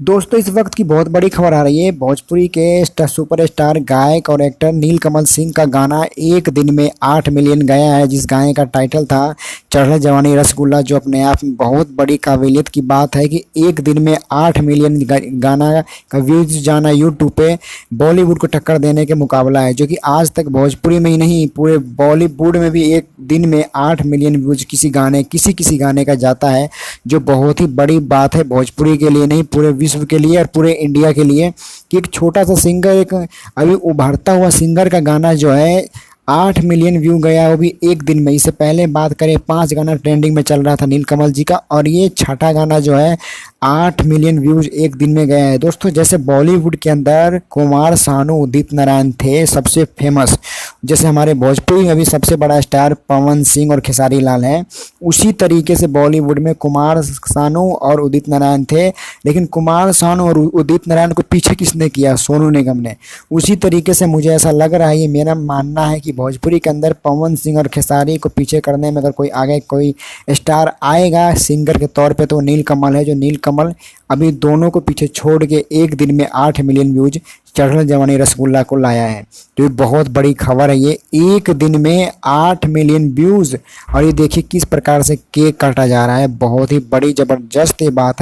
दोस्तों इस वक्त की बहुत बड़ी खबर आ रही है। भोजपुरी के सुपरस्टार गायक और एक्टर नीलकमल सिंह का गाना एक दिन में 8 मिलियन गया है। जिस गाने का टाइटल था चढ़ल जवानी रसगुल्ला, जो अपने आप में बहुत बड़ी काबिलियत की बात है कि एक दिन में 8 मिलियन गाना का व्यूज जाना यूट्यूब पे बॉलीवुड को टक्कर देने के मुकाबला है। जो कि आज तक भोजपुरी में ही नहीं, पूरे बॉलीवुड में भी एक दिन में 8 मिलियन व्यूज किसी गाने का जाता है, जो बहुत ही बड़ी बात है भोजपुरी के लिए नहीं, पूरे विश्व के लिए और पूरे इंडिया के लिए कि एक छोटा सा सिंगर, एक अभी उभरता हुआ सिंगर का गाना जो है 8 मिलियन व्यू गया, वो भी एक दिन में। इससे पहले बात करें 5 गाना ट्रेंडिंग में चल रहा था नीलकमल जी का, और ये छठा गाना जो है 8 मिलियन व्यूज एक दिन में गया है। दोस्तों जैसे बॉलीवुड के अंदर कुमार सानू, उदित नारायण थे सबसे फेमस, जैसे हमारे भोजपुरी में भी सबसे बड़ा स्टार पवन सिंह और खेसारी लाल हैं, उसी तरीके से बॉलीवुड में कुमार सानू और उदित नारायण थे। लेकिन कुमार सानू और उदित नारायण को पीछे किसने किया? सोनू निगम ने। उसी तरीके से मुझे ऐसा लग रहा है, ये मेरा मानना है कि भोजपुरी के अंदर पवन सिंह और खेसारी को पीछे करने में अगर कोई आगे कोई स्टार आएगा सिंगर के तौर पे, तो नीलकमल है। जो नीलकमल अभी दोनों को पीछे छोड़ के एक दिन में 8 मिलियन व्यूज चढ़ल जवानी रसगुल्ला को लाया है। तो ये बहुत बड़ी खबर है, ये एक दिन में 8 मिलियन व्यूज। और ये देखिए किस प्रकार से केक काटा जा रहा है, बहुत ही बड़ी जबरदस्त ये बात है।